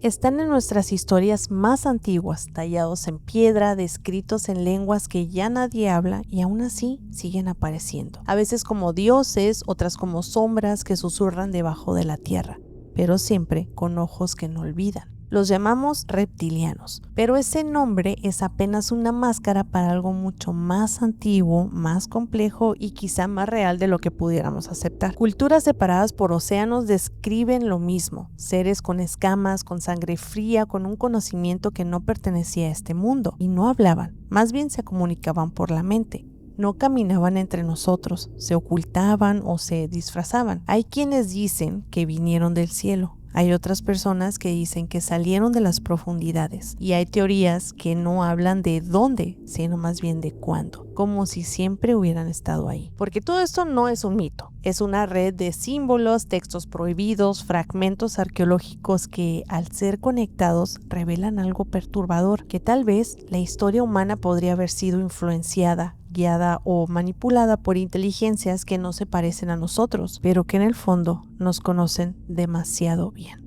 están en nuestras historias más antiguas, tallados en piedra, descritos en lenguas que ya nadie habla y aún así siguen apareciendo. A veces como dioses, otras como sombras que susurran debajo de la tierra, pero siempre con ojos que no olvidan. Los llamamos reptilianos, pero ese nombre es apenas una máscara para algo mucho más antiguo, más complejo y quizá más real de lo que pudiéramos aceptar. Culturas separadas por océanos describen lo mismo, seres con escamas, con sangre fría, con un conocimiento que no pertenecía a este mundo, y no hablaban, más bien se comunicaban por la mente. No caminaban entre nosotros, se ocultaban o se disfrazaban. Hay quienes dicen que vinieron del cielo. Hay otras personas que dicen que salieron de las profundidades y hay teorías que no hablan de dónde, sino más bien de cuándo, como si siempre hubieran estado ahí. Porque todo esto no es un mito, es una red de símbolos, textos prohibidos, fragmentos arqueológicos que al ser conectados revelan algo perturbador, que tal vez la historia humana podría haber sido influenciada, guiada o manipulada por inteligencias que no se parecen a nosotros, pero que en el fondo nos conocen demasiado bien.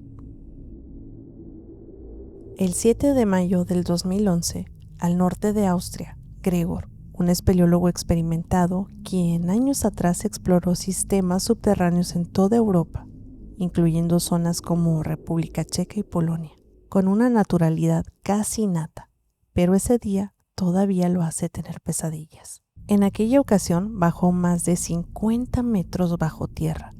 El 7 de mayo del 2011, al norte de Austria, Gregor, un espeleólogo experimentado, quien años atrás exploró sistemas subterráneos en toda Europa, incluyendo zonas como República Checa y Polonia, con una naturalidad casi innata, pero ese día todavía lo hace tener pesadillas. En aquella ocasión bajó más de 50 metros bajo tierra,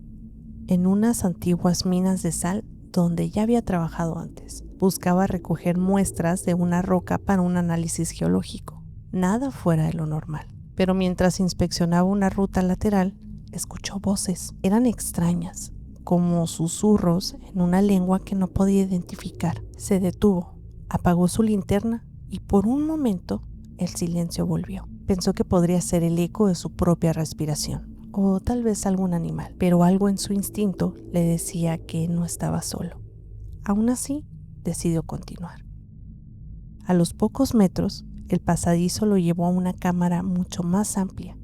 en unas antiguas minas de sal donde ya había trabajado antes. Buscaba recoger muestras de una roca para un análisis geológico, nada fuera de lo normal. Pero mientras inspeccionaba una ruta lateral, escuchó voces. Eran extrañas, como susurros en una lengua que no podía identificar. Se detuvo, apagó su linterna y por un momento el silencio volvió. Pensó que podría ser el eco de su propia respiración, o tal vez algún animal, pero algo en su instinto le decía que no estaba solo. Aún así, decidió continuar. A los pocos metros, el pasadizo lo llevó a una cámara mucho más amplia,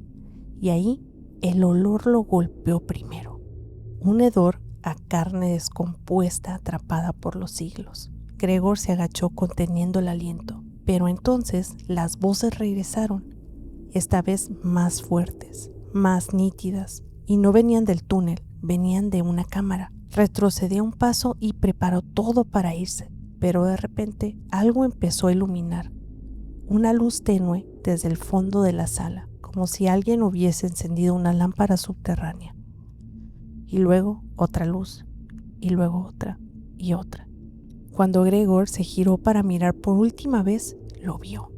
y ahí el olor lo golpeó primero. Un hedor a carne descompuesta atrapada por los siglos. Gregor se agachó conteniendo el aliento, pero entonces las voces regresaron, esta vez más fuertes, más nítidas, y no venían del túnel, venían de una cámara. Retrocedió un paso y preparó todo para irse, pero de repente algo empezó a iluminar, una luz tenue desde el fondo de la sala, como si alguien hubiese encendido una lámpara subterránea. Y luego otra luz, y luego otra, y otra. Cuando Gregor se giró para mirar por última vez, lo vio.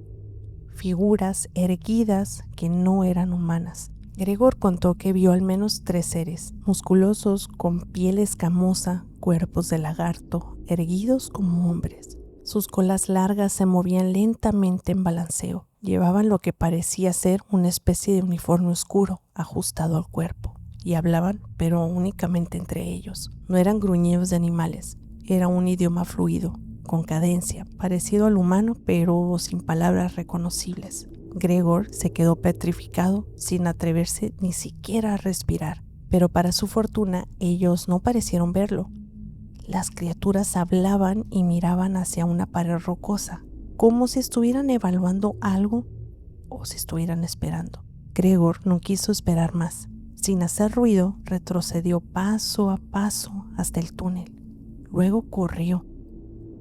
Figuras erguidas que no eran humanas. Gregor contó que vio al menos 3 seres, musculosos, con piel escamosa, cuerpos de lagarto, erguidos como hombres. Sus colas largas se movían lentamente en balanceo. Llevaban lo que parecía ser una especie de uniforme oscuro, ajustado al cuerpo. Y hablaban, pero únicamente entre ellos. No eran gruñidos de animales. Era un idioma fluido, con cadencia, parecido al humano, pero sin palabras reconocibles. Gregor se quedó petrificado, sin atreverse ni siquiera a respirar. Pero para su fortuna, ellos no parecieron verlo. Las criaturas hablaban y miraban hacia una pared rocosa, como si estuvieran evaluando algo o si estuvieran esperando. Gregor no quiso esperar más. Sin hacer ruido, retrocedió paso a paso hasta el túnel. Luego corrió,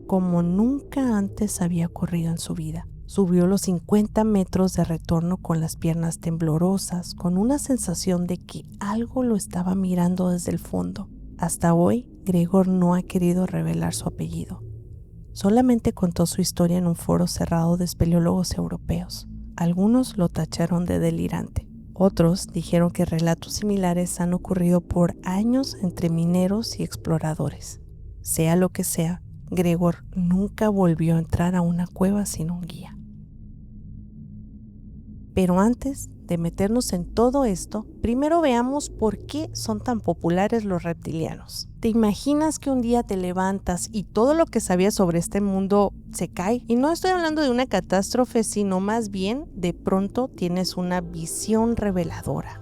como nunca antes había corrido en su vida. Subió los 50 metros de retorno con las piernas temblorosas, con una sensación de que algo lo estaba mirando desde el fondo. Hasta hoy, Gregor no ha querido revelar su apellido. Solamente contó su historia en un foro cerrado de espeleólogos europeos. Algunos lo tacharon de delirante. Otros dijeron que relatos similares han ocurrido por años entre mineros y exploradores. Sea lo que sea, Gregor nunca volvió a entrar a una cueva sin un guía. Pero antes de meternos en todo esto, primero veamos por qué son tan populares los reptilianos. ¿Te imaginas que un día te levantas y todo lo que sabías sobre este mundo se cae? Y no estoy hablando de una catástrofe, sino más bien de pronto tienes una visión reveladora.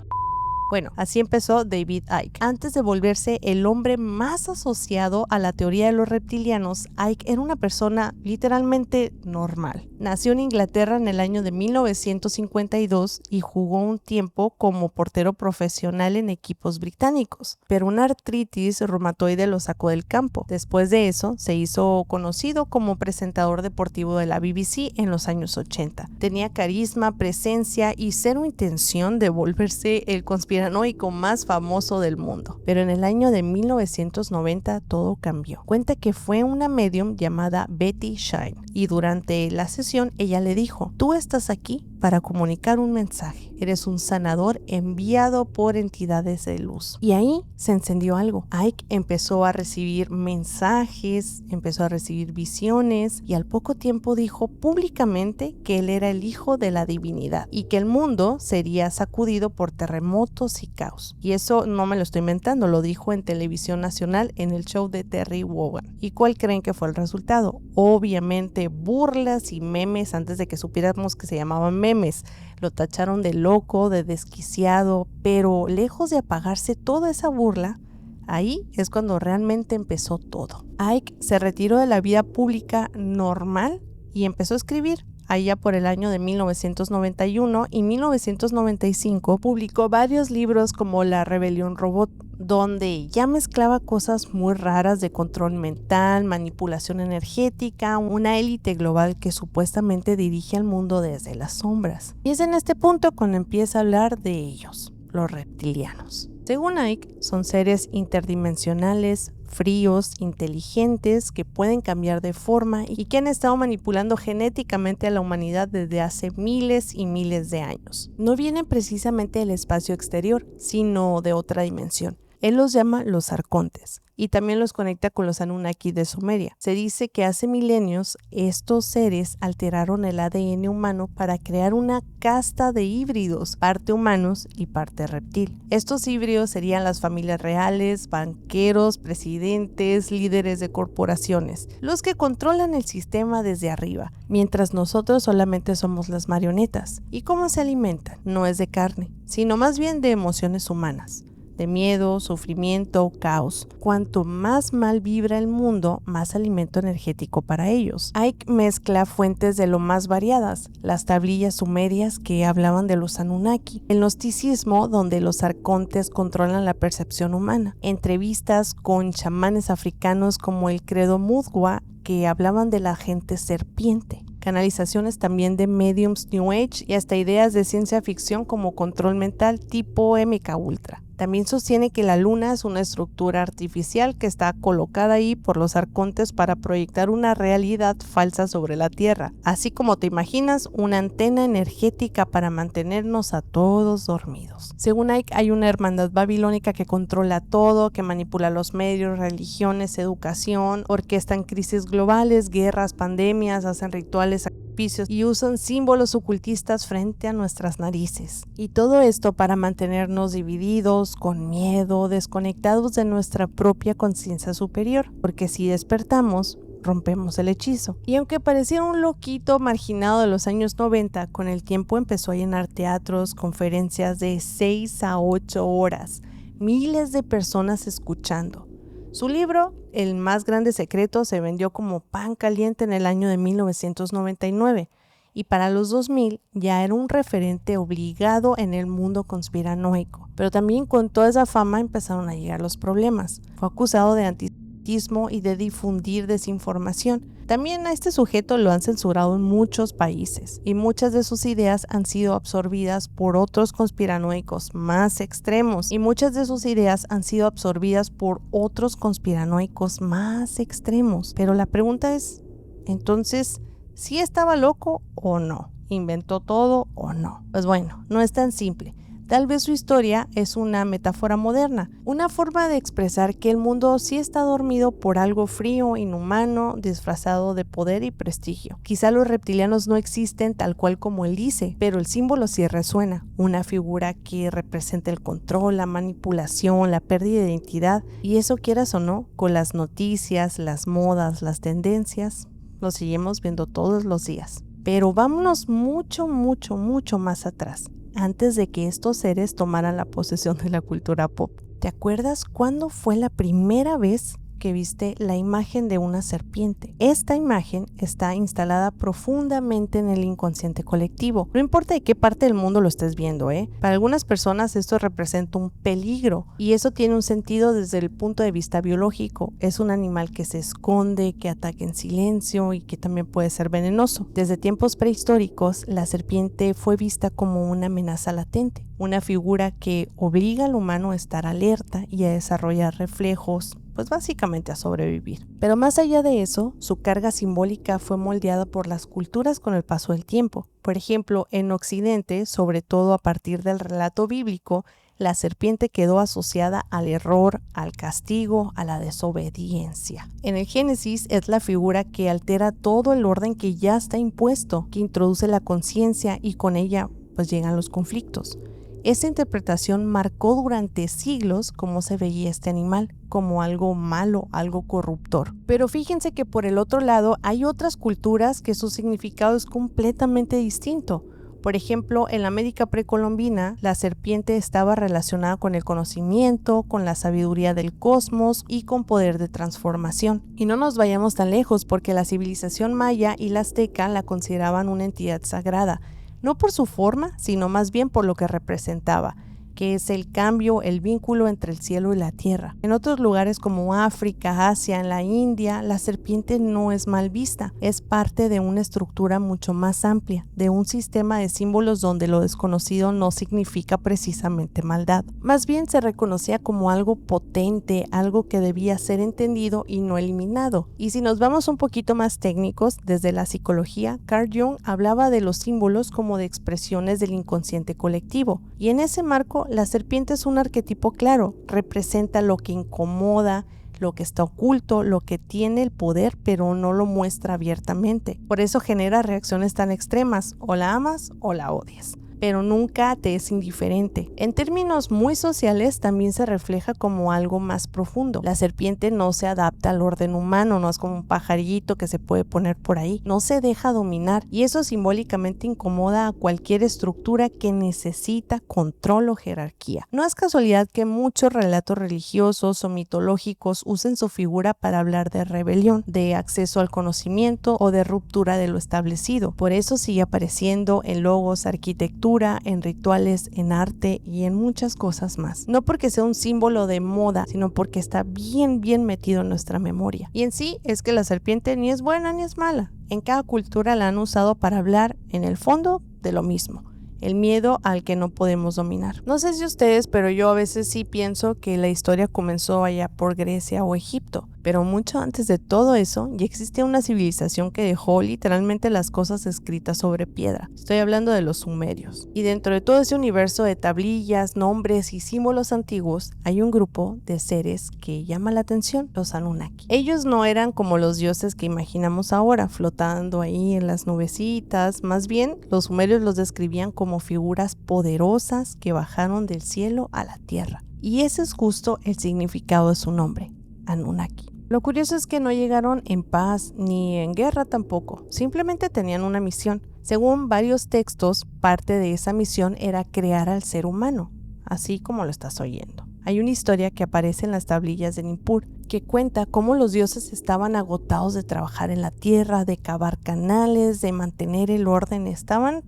Bueno, así empezó David Icke. Antes de volverse el hombre más asociado a la teoría de los reptilianos, Icke era una persona literalmente normal. Nació en Inglaterra en el año de 1952 y jugó un tiempo como portero profesional en equipos británicos, pero una artritis reumatoide lo sacó del campo. Después de eso, se hizo conocido como presentador deportivo de la BBC en los años 80. Tenía carisma, presencia y cero intención de volverse el conspiranoico más famoso del mundo. Pero en el año de 1990 todo cambió. Cuenta que fue una medium llamada Betty Shine y durante la sesión ella le dijo: "Tú estás aquí para comunicar un mensaje. Eres un sanador enviado por entidades de luz". Y ahí se encendió algo. Icke empezó a recibir mensajes, empezó a recibir visiones y al poco tiempo dijo públicamente que él era el hijo de la divinidad y que el mundo sería sacudido por terremotos y caos. Y eso no me lo estoy inventando, lo dijo en televisión nacional en el show de Terry Wogan. ¿Y cuál creen que fue el resultado? Obviamente burlas y memes antes de que supiéramos que se llamaban memes. Lo tacharon de loco, de desquiciado, pero lejos de apagarse toda esa burla, ahí es cuando realmente empezó todo. Icke se retiró de la vida pública normal y empezó a escribir. Allá por el año de 1991 y 1995 publicó varios libros como La Rebelión Robot, donde ya mezclaba cosas muy raras de control mental, manipulación energética, una élite global que supuestamente dirige al mundo desde las sombras. Y es en este punto cuando empieza a hablar de ellos, los reptilianos. Según Icke, son seres interdimensionales, fríos, inteligentes, que pueden cambiar de forma y que han estado manipulando genéticamente a la humanidad desde hace miles y miles de años. No vienen precisamente del espacio exterior, sino de otra dimensión. Él los llama los arcontes y también los conecta con los Anunnaki de Sumeria. Se dice que hace milenios estos seres alteraron el ADN humano para crear una casta de híbridos, parte humanos y parte reptil. Estos híbridos serían las familias reales, banqueros, presidentes, líderes de corporaciones, los que controlan el sistema desde arriba, mientras nosotros solamente somos las marionetas. ¿Y cómo se alimentan? No es de carne, sino más bien de emociones humanas, de miedo, sufrimiento, caos. Cuanto más mal vibra el mundo, más alimento energético para ellos. Icke mezcla fuentes de lo más variadas, las tablillas sumerias que hablaban de los Anunnaki, el gnosticismo donde los arcontes controlan la percepción humana, entrevistas con chamanes africanos como el credo Mudwa que hablaban de la gente serpiente, canalizaciones también de mediums New Age y hasta ideas de ciencia ficción como control mental tipo MK Ultra. También sostiene que la luna es una estructura artificial que está colocada ahí por los arcontes para proyectar una realidad falsa sobre la Tierra, así como te imaginas una antena energética para mantenernos a todos dormidos. Según Icke, hay una hermandad babilónica que controla todo, que manipula los medios, religiones, educación, orquestan crisis globales, guerras, pandemias, hacen rituales, sacrificios y usan símbolos ocultistas frente a nuestras narices. Y todo esto para mantenernos divididos, con miedo, desconectados de nuestra propia conciencia superior, porque si despertamos, rompemos el hechizo. Y aunque parecía un loquito marginado de los años 90, con el tiempo empezó a llenar teatros, conferencias de 6 a 8 horas, miles de personas escuchando. Su libro, El más grande secreto, se vendió como pan caliente en el año de 1999 y para los 2000 ya era un referente obligado en el mundo conspiranoico. Pero también con toda esa fama empezaron a llegar los problemas. Fue acusado de antisemitismo y de difundir desinformación. También a este sujeto lo han censurado en muchos países y muchas de sus ideas han sido absorbidas por otros conspiranoicos más extremos y muchas de sus ideas han sido absorbidas por otros conspiranoicos más extremos. Pero la pregunta es, entonces, ¿sí estaba loco o no? ¿Inventó todo o no? Pues bueno, no es tan simple. Tal vez su historia es una metáfora moderna, una forma de expresar que el mundo sí está dormido por algo frío, inhumano, disfrazado de poder y prestigio. Quizá los reptilianos no existen tal cual como él dice, pero el símbolo sí resuena, una figura que representa el control, la manipulación, la pérdida de identidad, y eso quieras o no, con las noticias, las modas, las tendencias, lo seguimos viendo todos los días. Pero vámonos mucho más atrás. antes de que estos seres tomaran la posesión de la cultura pop. ¿Te acuerdas cuándo fue la primera vez que viste la imagen de una serpiente? Esta imagen está instalada profundamente en el inconsciente colectivo. No importa de qué parte del mundo lo estés viendo, Para algunas personas esto representa un peligro y eso tiene un sentido desde el punto de vista biológico. Es un animal que se esconde, que ataca en silencio y que también puede ser venenoso. Desde tiempos prehistóricos, la serpiente fue vista como una amenaza latente, una figura que obliga al humano a estar alerta y a desarrollar reflejos, pues básicamente a sobrevivir. Pero más allá de eso, su carga simbólica fue moldeada por las culturas con el paso del tiempo. Por ejemplo, en Occidente, sobre todo a partir del relato bíblico, la serpiente quedó asociada al error, al castigo, a la desobediencia. En el Génesis es la figura que altera todo el orden que ya está impuesto, que introduce la conciencia y con ella pues llegan los conflictos. Esta interpretación marcó durante siglos cómo se veía este animal, como algo malo, algo corruptor. Pero fíjense que por el otro lado hay otras culturas que su significado es completamente distinto. Por ejemplo, en la América precolombina, la serpiente estaba relacionada con el conocimiento, con la sabiduría del cosmos y con poder de transformación. Y no nos vayamos tan lejos porque la civilización maya y la azteca la consideraban una entidad sagrada, no por su forma, sino más bien por lo que representaba, que es el cambio, el vínculo entre el cielo y la tierra. En otros lugares como África, Asia, en la India, la serpiente no es mal vista, es parte de una estructura mucho más amplia, de un sistema de símbolos donde lo desconocido no significa precisamente maldad. Más bien se reconocía como algo potente, algo que debía ser entendido y no eliminado. Y si nos vamos un poquito más técnicos, desde la psicología, Carl Jung hablaba de los símbolos como de expresiones del inconsciente colectivo, y en ese marco la serpiente es un arquetipo claro, representa lo que incomoda, lo que está oculto, lo que tiene el poder pero no lo muestra abiertamente. Por eso genera reacciones tan extremas, o la amas o la odias, pero nunca te es indiferente. En términos muy sociales también se refleja como algo más profundo. La serpiente no se adapta al orden humano, no es como un pajarito que se puede poner por ahí, no se deja dominar y eso simbólicamente incomoda a cualquier estructura que necesita control o jerarquía. No es casualidad que muchos relatos religiosos o mitológicos usen su figura para hablar de rebelión, de acceso al conocimiento o de ruptura de lo establecido. Por eso sigue apareciendo en logos, arquitectura, en rituales, en arte y en muchas cosas más. No porque sea un símbolo de moda, sino porque está bien metido en nuestra memoria. Y en sí es que la serpiente ni es buena ni es mala. En cada cultura la han usado para hablar, en el fondo, de lo mismo. El miedo al que no podemos dominar. No sé si ustedes, pero yo a veces sí pienso que la historia comenzó allá por Grecia o Egipto, pero mucho antes de todo eso ya existía una civilización que dejó literalmente las cosas escritas sobre piedra. Estoy hablando de los sumerios. Y dentro de todo ese universo de tablillas, nombres y símbolos antiguos, hay un grupo de seres que llama la atención, los Anunnaki. Ellos no eran como los dioses que imaginamos ahora, flotando ahí en las nubecitas, más bien los sumerios los describían como figuras poderosas que bajaron del cielo a la tierra. Y ese es justo el significado de su nombre, Anunnaki. Lo curioso es que no llegaron en paz ni en guerra tampoco, simplemente tenían una misión. Según varios textos, parte de esa misión era crear al ser humano, así como lo estás oyendo. Hay una historia que aparece en las tablillas de Nippur que cuenta cómo los dioses estaban agotados de trabajar en la tierra, de cavar canales, de mantener el orden, estaban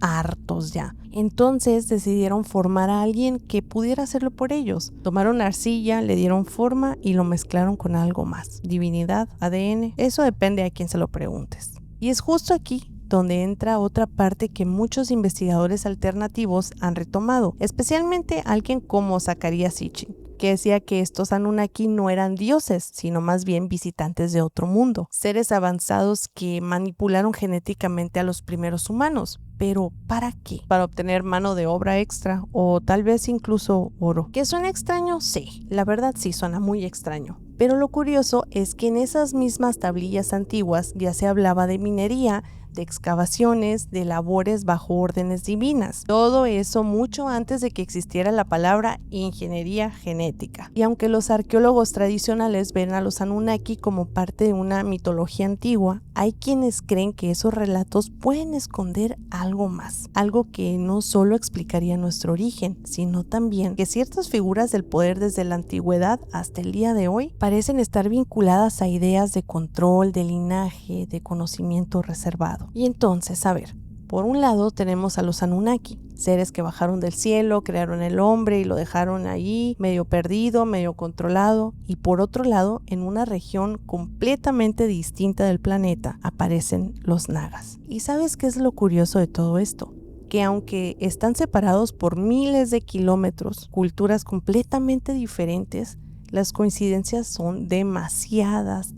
hartos ya. Entonces decidieron formar a alguien que pudiera hacerlo por ellos. Tomaron arcilla, le dieron forma y lo mezclaron con algo más. Divinidad, ADN, eso depende a quién se lo preguntes. Y es justo aquí donde entra otra parte que muchos investigadores alternativos han retomado, especialmente alguien como Zecharia Sitchin, que decía que estos Anunnaki no eran dioses, sino más bien visitantes de otro mundo, seres avanzados que manipularon genéticamente a los primeros humanos. ¿Pero para qué? ¿Para obtener mano de obra extra o tal vez incluso oro? ¿Que suena extraño? Sí, la verdad sí suena muy extraño. Pero lo curioso es que en esas mismas tablillas antiguas ya se hablaba de minería, de excavaciones, de labores bajo órdenes divinas. Todo eso mucho antes de que existiera la palabra ingeniería genética. Y aunque los arqueólogos tradicionales ven a los Anunnaki como parte de una mitología antigua, hay quienes creen que esos relatos pueden esconder algo algo más, algo que no solo explicaría nuestro origen, sino también que ciertas figuras del poder desde la antigüedad hasta el día de hoy parecen estar vinculadas a ideas de control, de linaje, de conocimiento reservado. Y entonces, a ver, por un lado tenemos a los Anunnaki, seres que bajaron del cielo, crearon el hombre y lo dejaron ahí medio perdido, medio controlado. Y por otro lado, en una región completamente distinta del planeta, aparecen los Nagas. ¿Y sabes qué es lo curioso de todo esto? Que aunque están separados por miles de kilómetros, culturas completamente diferentes, las coincidencias son demasiadas.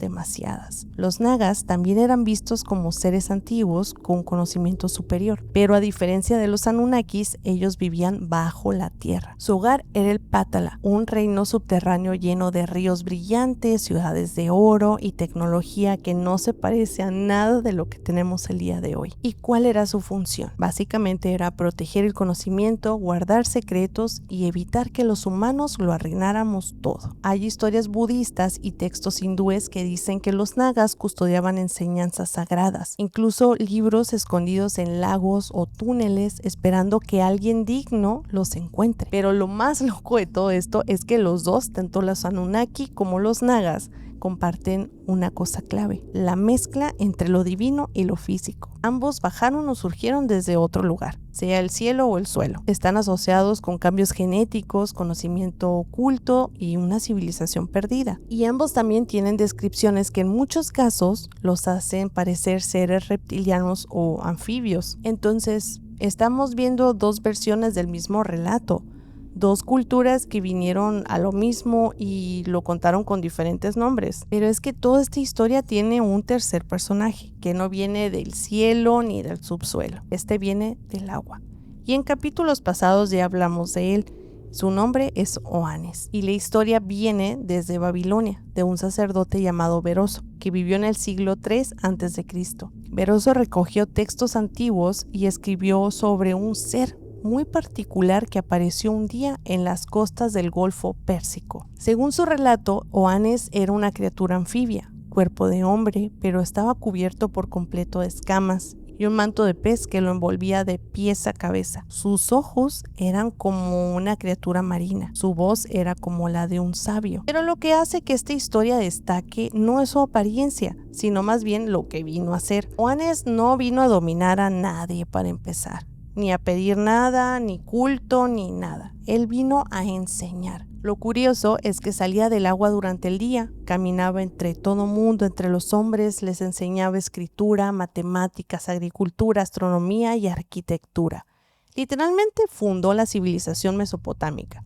Los Nagas también eran vistos como seres antiguos con conocimiento superior, pero a diferencia de los Anunnakis, ellos vivían bajo la tierra. Su hogar era el Pátala, un reino subterráneo lleno de ríos brillantes, ciudades de oro y tecnología que no se parece a nada de lo que tenemos el día de hoy. ¿Y cuál era su función? Básicamente era proteger el conocimiento, guardar secretos y evitar que los humanos lo arruináramos todo. Hay historias budistas y textos hindúes que dicen que los Nagas custodiaban enseñanzas sagradas, incluso libros escondidos en lagos o túneles esperando que alguien digno los encuentre. Pero lo más loco de todo esto es que los dos, tanto los Anunnaki como los Nagas, comparten una cosa clave: la mezcla entre lo divino y lo físico. Ambos bajaron o surgieron desde otro lugar, sea el cielo o el suelo. Están asociados con cambios genéticos, conocimiento oculto y una civilización perdida. Y ambos también tienen descripciones que en muchos casos los hacen parecer seres reptilianos o anfibios. Entonces, estamos viendo dos versiones del mismo relato. Dos culturas que vinieron a lo mismo y lo contaron con diferentes nombres. Pero es que toda esta historia tiene un tercer personaje que no viene del cielo ni del subsuelo. Este viene del agua. Y en capítulos pasados ya hablamos de él. Su nombre es Oannes y la historia viene desde Babilonia, de un sacerdote llamado Beroso, que vivió en el siglo III a.C. Beroso recogió textos antiguos y escribió sobre un ser muy particular que apareció un día en las costas del Golfo Pérsico. Según su relato, Oannes era una criatura anfibia, cuerpo de hombre, pero estaba cubierto por completo de escamas y un manto de pez que lo envolvía de pies a cabeza. Sus ojos eran como una criatura marina, su voz era como la de un sabio. Pero lo que hace que esta historia destaque no es su apariencia, sino más bien lo que vino a hacer. Oannes no vino a dominar a nadie para empezar, ni a pedir nada, ni culto, ni nada. Él vino a enseñar. Lo curioso es que salía del agua durante el día, caminaba entre todo mundo, entre los hombres, les enseñaba escritura, matemáticas, agricultura, astronomía y arquitectura. Literalmente fundó la civilización mesopotámica.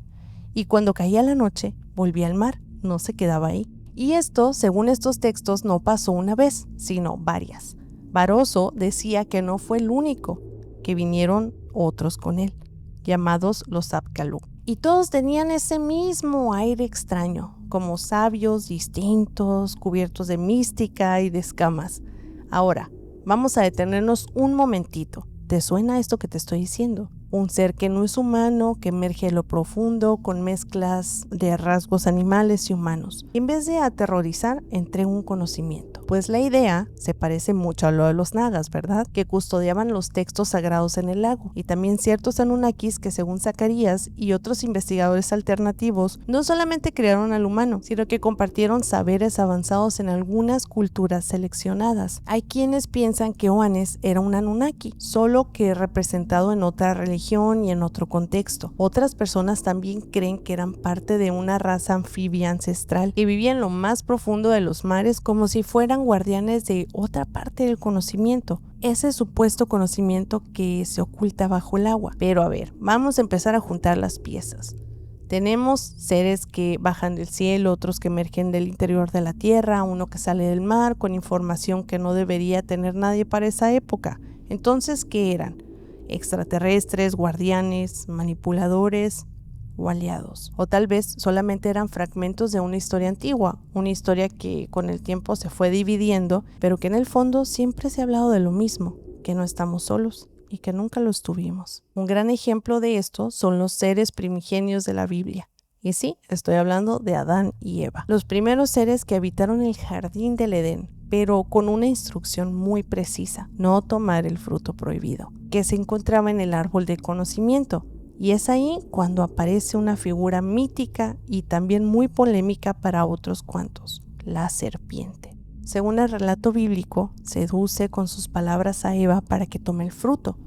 Y cuando caía la noche, volvía al mar, no se quedaba ahí. Y esto, según estos textos, no pasó una vez, sino varias. Beroso decía que no fue el único, que vinieron otros con él, llamados los Apkallu. Y todos tenían ese mismo aire extraño, como sabios distintos, cubiertos de mística y de escamas. Ahora, vamos a detenernos un momentito. ¿Te suena esto que te estoy diciendo? Un ser que no es humano, que emerge de lo profundo, con mezclas de rasgos animales y humanos. Y en vez de aterrorizar, entrega un conocimiento. Pues la idea se parece mucho a lo de los Nagas, ¿verdad? Que custodiaban los textos sagrados en el lago. Y también ciertos Anunnakis que, según Zacarías y otros investigadores alternativos, no solamente crearon al humano, sino que compartieron saberes avanzados en algunas culturas seleccionadas. Hay quienes piensan que Oannes era un Anunnaki, solo que representado en otra religión y en otro contexto. Otras personas también creen que eran parte de una raza anfibia ancestral que vivía en lo más profundo de los mares, como si fueran guardianes de otra parte del conocimiento, ese supuesto conocimiento que se oculta bajo el agua. Pero a ver, vamos a empezar a juntar las piezas. Tenemos seres que bajan del cielo, otros que emergen del interior de la tierra, uno que sale del mar con información que no debería tener nadie para esa época. Entonces, ¿qué eran? ¿Extraterrestres, guardianes, manipuladores o aliados? O tal vez solamente eran fragmentos de una historia antigua, una historia que con el tiempo se fue dividiendo, pero que en el fondo siempre se ha hablado de lo mismo, que no estamos solos y que nunca lo estuvimos. Un gran ejemplo de esto son los seres primigenios de la Biblia. Y sí, estoy hablando de Adán y Eva, los primeros seres que habitaron el jardín del Edén, pero con una instrucción muy precisa: no tomar el fruto prohibido. que se encontraba en el árbol del conocimiento. Y es ahí cuando aparece una figura mítica y también muy polémica para otros cuantos, la serpiente. Según el relato bíblico, seduce con sus palabras a Eva para que tome el fruto.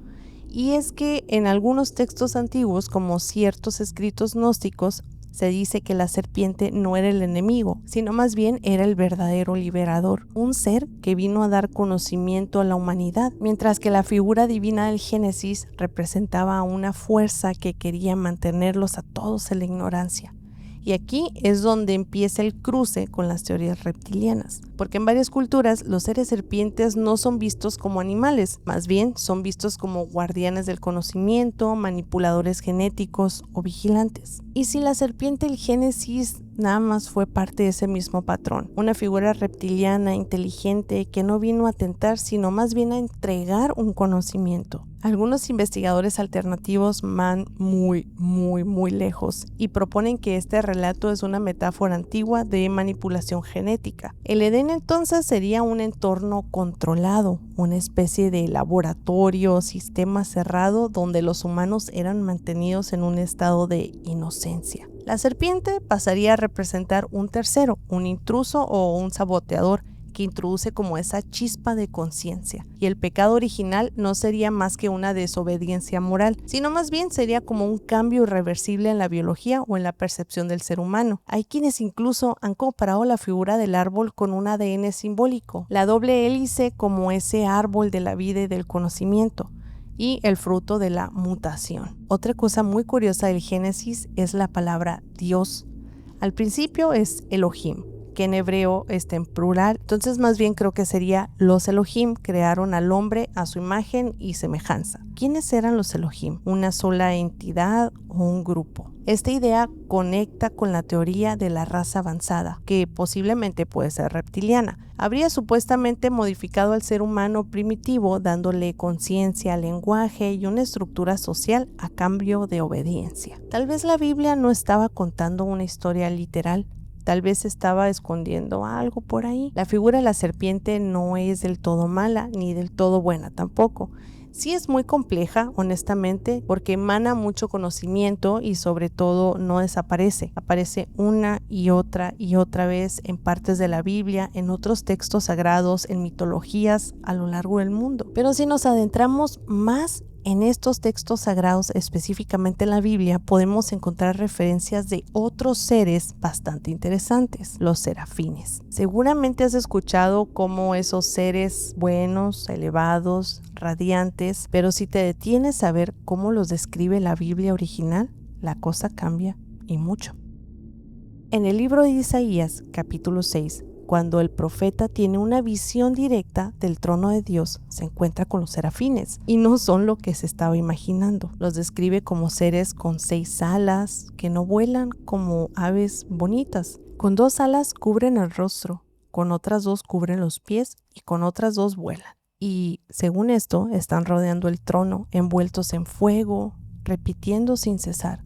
Y es que en algunos textos antiguos, como ciertos escritos gnósticos, se dice que la serpiente no era el enemigo, sino más bien era el verdadero liberador, un ser que vino a dar conocimiento a la humanidad, mientras que la figura divina del Génesis representaba a una fuerza que quería mantenerlos a todos en la ignorancia. Y aquí es donde empieza el cruce con las teorías reptilianas, porque en varias culturas los seres serpientes no son vistos como animales, más bien son vistos como guardianes del conocimiento, manipuladores genéticos o vigilantes. Y si la serpiente del Génesis nada más fue parte de ese mismo patrón, una figura reptiliana inteligente que no vino a tentar, sino más bien a entregar un conocimiento. Algunos investigadores alternativos van muy lejos y proponen que este relato es una metáfora antigua de manipulación genética. El Edén entonces sería un entorno controlado, una especie de laboratorio o sistema cerrado donde los humanos eran mantenidos en un estado de inocencia. La serpiente pasaría a representar un tercero, un intruso o un saboteador, que introduce como esa chispa de conciencia, y el pecado original no sería más que una desobediencia moral, sino más bien sería como un cambio irreversible en la biología o en la percepción del ser humano. Hay quienes incluso han comparado la figura del árbol con un ADN simbólico, la doble hélice como ese árbol de la vida y del conocimiento, y el fruto de la mutación. Otra cosa muy curiosa del Génesis es la palabra Dios. Al principio es Elohim, que en hebreo está en plural, entonces más bien creo que sería los Elohim crearon al hombre a su imagen y semejanza. ¿Quiénes eran los Elohim? ¿Una sola entidad o un grupo? Esta idea conecta con la teoría de la raza avanzada, que posiblemente puede ser reptiliana. Habría supuestamente modificado al ser humano primitivo, dándole conciencia, lenguaje y una estructura social a cambio de obediencia. Tal vez la Biblia no estaba contando una historia literal, tal vez estaba escondiendo algo por ahí. La figura de la serpiente no es del todo mala ni del todo buena tampoco. Sí es muy compleja, honestamente, porque emana mucho conocimiento y sobre todo no desaparece. Aparece una y otra vez en partes de la Biblia, en otros textos sagrados, en mitologías a lo largo del mundo. Pero si nos adentramos más en estos textos sagrados, específicamente en la Biblia, podemos encontrar referencias de otros seres bastante interesantes, los serafines. Seguramente has escuchado cómo esos seres buenos, elevados, radiantes, pero si te detienes a ver cómo los describe la Biblia original, la cosa cambia y mucho. En el libro de Isaías, capítulo 6, cuando el profeta tiene una visión directa del trono de Dios, se encuentra con los serafines y no son lo que se estaba imaginando. Los describe como seres con 6 alas que no vuelan, como aves bonitas. Con 2 alas cubren el rostro, con otras 2 cubren los pies y con otras 2 vuelan. Y según esto, están rodeando el trono, envueltos en fuego, repitiendo sin cesar: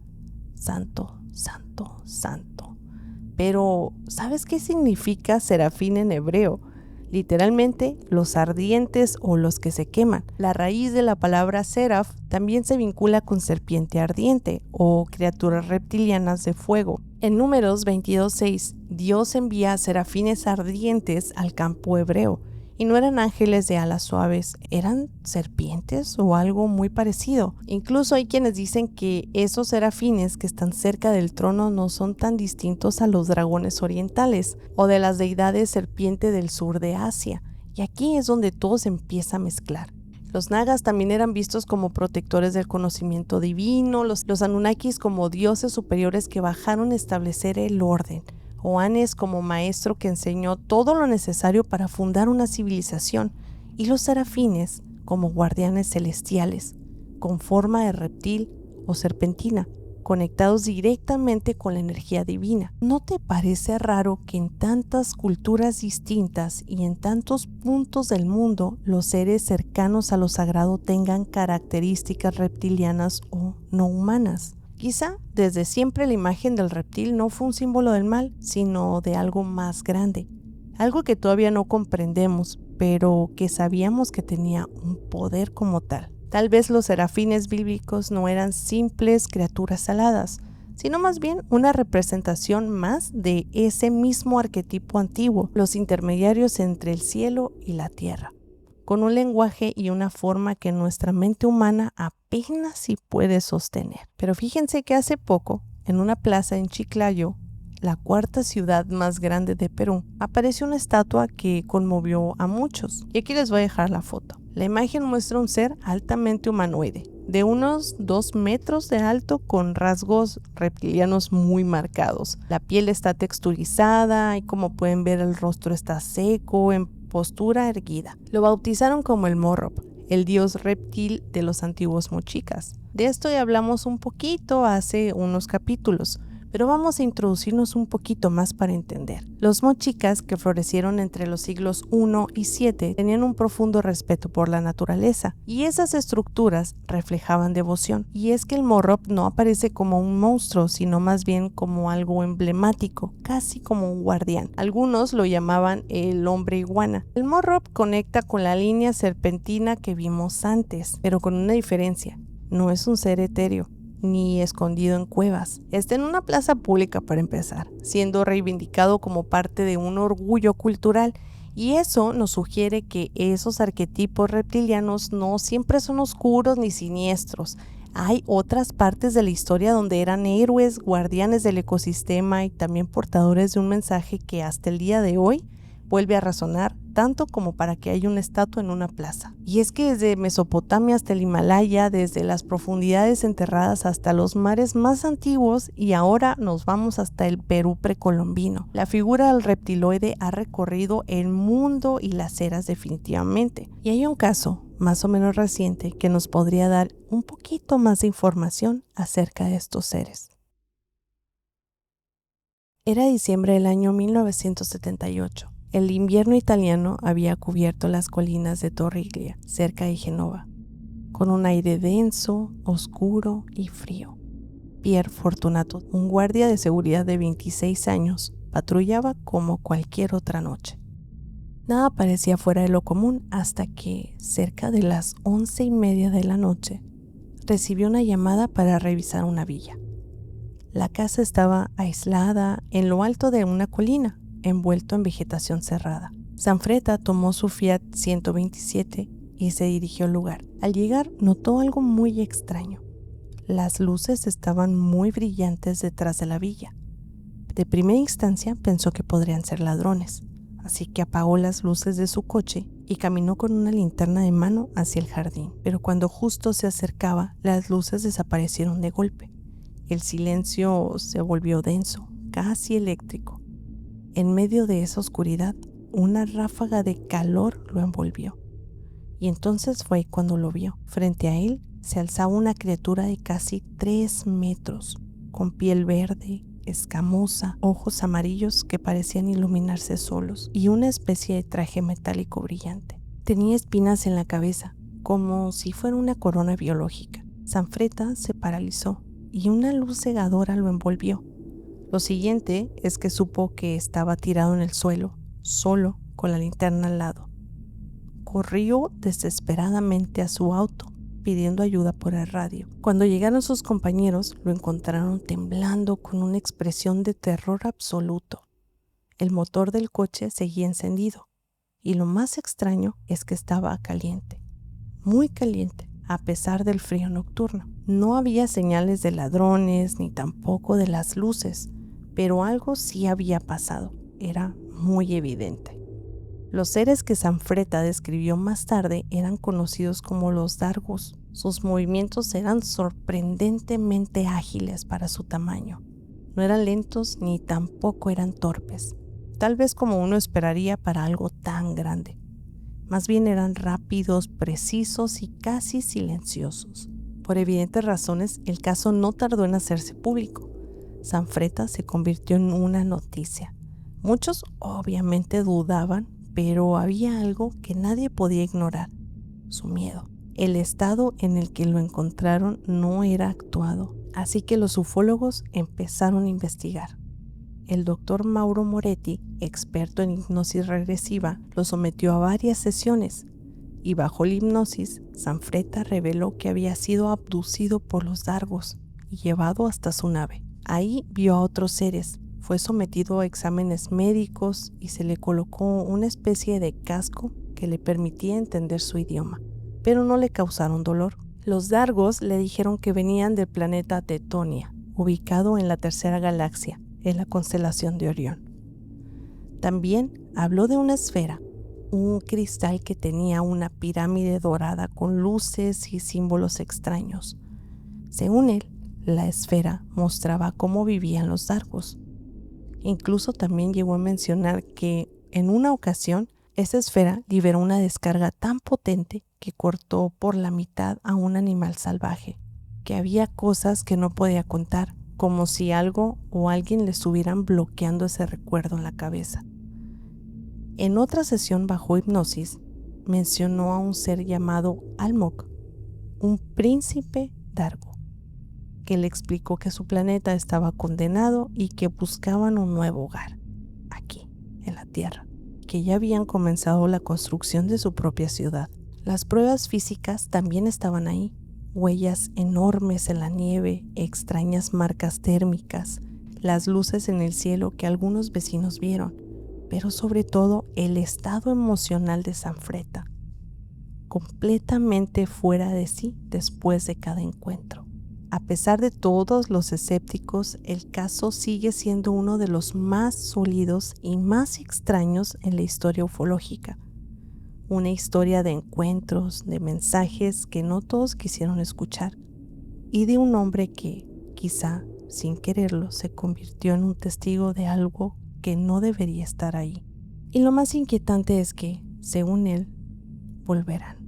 Santo, Santo, Santo. Pero, ¿sabes qué significa serafín en hebreo? Literalmente, los ardientes o los que se queman. La raíz de la palabra seraf también se vincula con serpiente ardiente o criaturas reptilianas de fuego. En Números 22:6, Dios envía a serafines ardientes al campo hebreo. Y no eran ángeles de alas suaves, eran serpientes o algo muy parecido. Incluso hay quienes dicen que esos serafines que están cerca del trono no son tan distintos a los dragones orientales o de las deidades serpiente del sur de Asia. Y aquí es donde todo se empieza a mezclar. Los nagas también eran vistos como protectores del conocimiento divino, los anunnakis como dioses superiores que bajaron a establecer el orden. Oanes como maestro que enseñó todo lo necesario para fundar una civilización, y los serafines como guardianes celestiales, con forma de reptil o serpentina, conectados directamente con la energía divina. ¿No te parece raro que en tantas culturas distintas y en tantos puntos del mundo los seres cercanos a lo sagrado tengan características reptilianas o no humanas? Quizá desde siempre la imagen del reptil no fue un símbolo del mal, sino de algo más grande, algo que todavía no comprendemos, pero que sabíamos que tenía un poder como tal. Tal vez los serafines bíblicos no eran simples criaturas aladas, sino más bien una representación más de ese mismo arquetipo antiguo, los intermediarios entre el cielo y la tierra, con un lenguaje y una forma que nuestra mente humana apenas si puede sostener. Pero fíjense que hace poco, en una plaza en Chiclayo, la cuarta ciudad más grande de Perú, apareció una estatua que conmovió a muchos. Y aquí les voy a dejar la foto. La imagen muestra un ser altamente humanoide, de unos 2 metros de alto con rasgos reptilianos muy marcados. La piel está texturizada y como pueden ver el rostro está seco, en postura erguida. Lo bautizaron como el Morrop, el dios reptil de los antiguos mochicas. De esto ya hablamos un poquito hace unos capítulos, pero vamos a introducirnos un poquito más para entender. Los mochicas, que florecieron entre los siglos I y VII, tenían un profundo respeto por la naturaleza, y esas estructuras reflejaban devoción. Y es que el Morrop no aparece como un monstruo, sino más bien como algo emblemático, casi como un guardián. Algunos lo llamaban el hombre iguana. El Morrop conecta con la línea serpentina que vimos antes, pero con una diferencia: no es un ser etéreo ni escondido en cuevas. Está en una plaza pública para empezar, siendo reivindicado como parte de un orgullo cultural, y eso nos sugiere que esos arquetipos reptilianos no siempre son oscuros ni siniestros. Hay otras partes de la historia donde eran héroes, guardianes del ecosistema y también portadores de un mensaje que hasta el día de hoy vuelve a resonar, tanto como para que haya una estatua en una plaza. Y es que desde Mesopotamia hasta el Himalaya, desde las profundidades enterradas hasta los mares más antiguos, y ahora nos vamos hasta el Perú precolombino, la figura del reptiloide ha recorrido el mundo y las eras definitivamente. Y hay un caso más o menos reciente que nos podría dar un poquito más de información acerca de estos seres. Era diciembre del año 1978. El invierno italiano había cubierto las colinas de Torriglia, cerca de Génova, con un aire denso, oscuro y frío. Pier Fortunato, un guardia de seguridad de 26 años, patrullaba como cualquier otra noche. Nada parecía fuera de lo común hasta que, cerca de las 11:30 de la noche, recibió una llamada para revisar una villa. La casa estaba aislada en lo alto de una colina, envuelto en vegetación cerrada. Sanfretta tomó su Fiat 127 y se dirigió al lugar. Al llegar, notó algo muy extraño. Las luces estaban muy brillantes detrás de la villa. De primera instancia pensó que podrían ser ladrones, así que apagó las luces de su coche y caminó con una linterna de mano hacia el jardín. Pero cuando justo se acercaba, las luces desaparecieron de golpe. El silencio se volvió denso, casi eléctrico. En medio de esa oscuridad, una ráfaga de calor lo envolvió. Y entonces fue cuando lo vio. Frente a él se alzaba una criatura de casi 3 metros, con piel verde, escamosa, ojos amarillos que parecían iluminarse solos, y una especie de traje metálico brillante. Tenía espinas en la cabeza, como si fuera una corona biológica. Sanfretta se paralizó y una luz cegadora lo envolvió. Lo siguiente es que supo que estaba tirado en el suelo, solo, con la linterna al lado. Corrió desesperadamente a su auto, pidiendo ayuda por el radio. Cuando llegaron sus compañeros, lo encontraron temblando con una expresión de terror absoluto. El motor del coche seguía encendido, y lo más extraño es que estaba caliente, muy caliente, a pesar del frío nocturno. No había señales de ladrones ni tampoco de las luces, pero algo sí había pasado, era muy evidente. Los seres que Sanfretta describió más tarde eran conocidos como los Dargus. Sus movimientos eran sorprendentemente ágiles para su tamaño. No eran lentos ni tampoco eran torpes, tal vez como uno esperaría para algo tan grande. Más bien eran rápidos, precisos y casi silenciosos. Por evidentes razones, el caso no tardó en hacerse público. Sanfretta se convirtió en una noticia. Muchos obviamente dudaban, pero había algo que nadie podía ignorar: su miedo. El estado en el que lo encontraron no era actuado, así que los ufólogos empezaron a investigar. El doctor Mauro Moretti, experto en hipnosis regresiva, lo sometió a varias sesiones y bajo la hipnosis, Zanfretta reveló que había sido abducido por los Dargos y llevado hasta su nave. Ahí vio a otros seres, fue sometido a exámenes médicos y se le colocó una especie de casco que le permitía entender su idioma, pero no le causaron dolor. Los Dargos le dijeron que venían del planeta Tetonia, ubicado en la tercera galaxia, en la constelación de Orión. También habló de una esfera, un cristal que tenía una pirámide dorada con luces y símbolos extraños. Según él, la esfera mostraba cómo vivían los Dargos. Incluso también llegó a mencionar que en una ocasión esa esfera liberó una descarga tan potente que cortó por la mitad a un animal salvaje, que había cosas que no podía contar, como si algo o alguien le estuvieran bloqueando ese recuerdo en la cabeza. En otra sesión bajo hipnosis, mencionó a un ser llamado Almok, un príncipe Dargo, que le explicó que su planeta estaba condenado y que buscaban un nuevo hogar, aquí, en la Tierra, que ya habían comenzado la construcción de su propia ciudad. Las pruebas físicas también estaban ahí, huellas enormes en la nieve, extrañas marcas térmicas, las luces en el cielo que algunos vecinos vieron, pero sobre todo el estado emocional de Zanfretta, completamente fuera de sí después de cada encuentro. A pesar de todos los escépticos, el caso sigue siendo uno de los más sólidos y más extraños en la historia ufológica. Una historia de encuentros, de mensajes que no todos quisieron escuchar, y de un hombre que, quizá sin quererlo, se convirtió en un testigo de algo que no debería estar ahí. Y lo más inquietante es que, según él, volverán.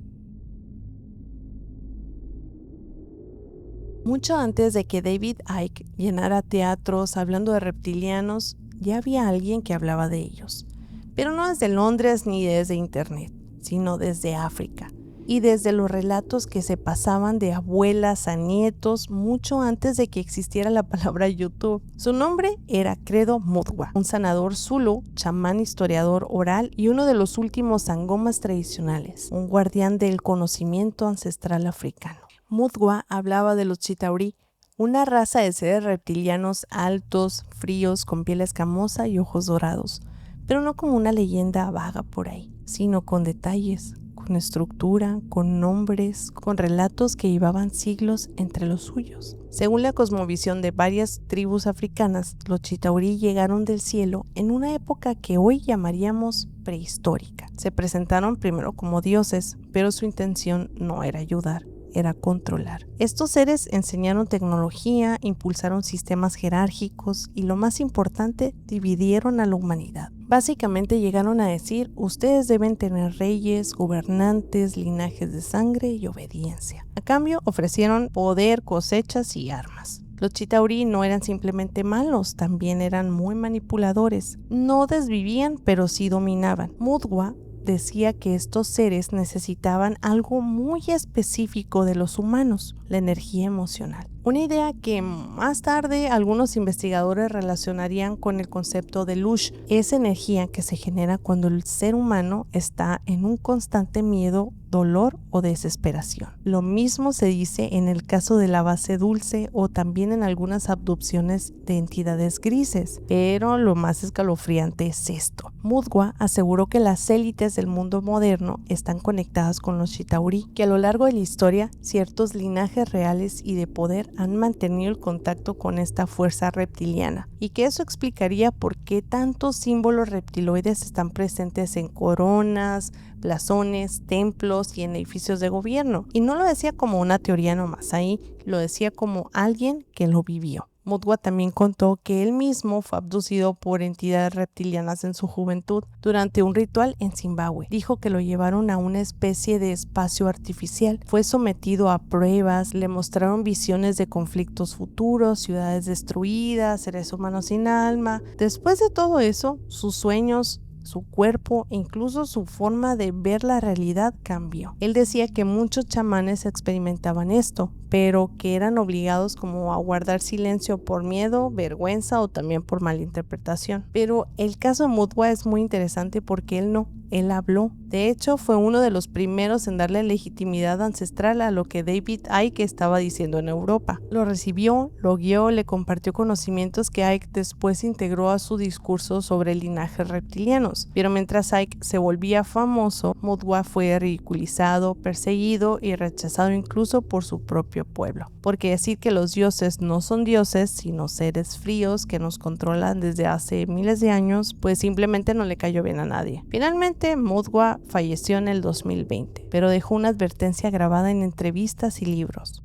Mucho antes de que David Icke llenara teatros hablando de reptilianos, ya había alguien que hablaba de ellos. Pero no desde Londres ni desde Internet, sino desde África. Y desde los relatos que se pasaban de abuelas a nietos mucho antes de que existiera la palabra YouTube. Su nombre era Credo Mutwa, un sanador zulu, chamán historiador oral y uno de los últimos sangomas tradicionales, un guardián del conocimiento ancestral africano. Mutwa hablaba de los Chitauri, una raza de seres reptilianos altos, fríos, con piel escamosa y ojos dorados, pero no como una leyenda vaga por ahí, sino con detalles, con estructura, con nombres, con relatos que llevaban siglos entre los suyos. Según la cosmovisión de varias tribus africanas, los Chitauri llegaron del cielo en una época que hoy llamaríamos prehistórica. Se presentaron primero como dioses, pero su intención no era ayudar, era controlar. Estos seres enseñaron tecnología, impulsaron sistemas jerárquicos y, lo más importante, dividieron a la humanidad. Básicamente llegaron a decir: ustedes deben tener reyes, gobernantes, linajes de sangre y obediencia. A cambio, ofrecieron poder, cosechas y armas. Los Chitauri no eran simplemente malos, también eran muy manipuladores. No desvivían, pero sí dominaban. Mutwa decía que estos seres necesitaban algo muy específico de los humanos: la energía emocional. Una idea que más tarde algunos investigadores relacionarían con el concepto de Lush, esa energía que se genera cuando el ser humano está en un constante miedo, dolor o desesperación. Lo mismo se dice en el caso de la base dulce o también en algunas abducciones de entidades grises, pero lo más escalofriante es esto. Mutwa aseguró que las élites del mundo moderno están conectadas con los Chitauri, que a lo largo de la historia ciertos linajes reales y de poder han mantenido el contacto con esta fuerza reptiliana, y que eso explicaría por qué tantos símbolos reptiloides están presentes en coronas, blasones, templos y en edificios de gobierno. Y no lo decía como una teoría nomás ahí, lo decía como alguien que lo vivió. Mutwa también contó que él mismo fue abducido por entidades reptilianas en su juventud durante un ritual en Zimbabue. Dijo que lo llevaron a una especie de espacio artificial. Fue sometido a pruebas, le mostraron visiones de conflictos futuros, ciudades destruidas, seres humanos sin alma. Después de todo eso, sus sueños, su cuerpo e incluso su forma de ver la realidad cambió. Él decía que muchos chamanes experimentaban esto, pero que eran obligados como a guardar silencio por miedo, vergüenza o también por malinterpretación. Pero el caso de Mutwa es muy interesante porque él no. él habló. De hecho, fue uno de los primeros en darle legitimidad ancestral a lo que David Icke estaba diciendo en Europa. Lo recibió, lo guió, le compartió conocimientos que Icke después integró a su discurso sobre linajes reptilianos. Pero mientras Icke se volvía famoso, Mutwa fue ridiculizado, perseguido y rechazado incluso por su propio pueblo. Porque decir que los dioses no son dioses, sino seres fríos que nos controlan desde hace miles de años, pues simplemente no le cayó bien a nadie. Finalmente, Mutwa falleció en el 2020, pero dejó una advertencia grabada en entrevistas y libros.